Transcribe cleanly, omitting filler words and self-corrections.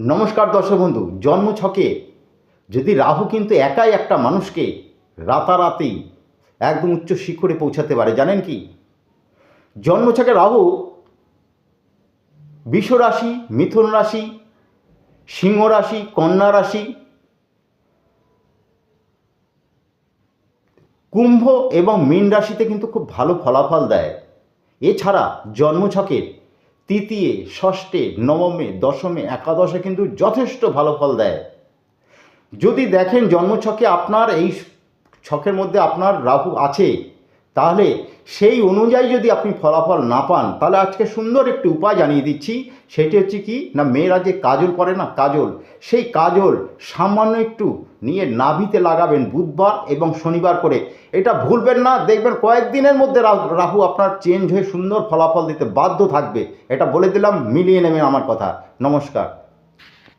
নমস্কার দর্শক বন্ধু। জন্মছকে যদি রাহু কিন্তু একাই একটা মানুষকে রাতারাতি একদম উচ্চ শিখরে পৌঁছাতে পারে, জানেন কি? জন্মছকে রাহু বৃষ রাশি, মিথুন রাশি, সিংহ রাশি, কন্যা রাশি, কুম্ভ এবং মীন রাশিতে কিন্তু খুব ভালো ফলাফল দেয়। এছাড়া জন্মছকের তৃতীয়, ষষ্ঠে, নবমে, দশমে, একাদশে কিন্তু যথেষ্ট ভালো ফল দেয়। যদি দেখেন জন্মছকে আপনার এই ছকের মধ্যে আপনার রাহু আছে, তাহলে সেই অনুযায়ী যদি আপনি ফলাফল না পান, তাহলে আজকে সুন্দর একটি উপায় জানিয়ে দিচ্ছি। সেটি হচ্ছে কি না, মেয়েরা যে কাজল পরে না, কাজল, সেই কাজল সামান্য একটু নিয়ে নাভিতে লাগাবেন বুধবার এবং শনিবার করে। এটা ভুলবেন না, দেখবেন কয়েকদিনের মধ্যে রাহু আপনার চেঞ্জ হয়ে সুন্দর ফলাফল দিতে বাধ্য থাকবে। এটা বলে দিলাম, মিলিয়ে নেবেন আমার কথা। নমস্কার।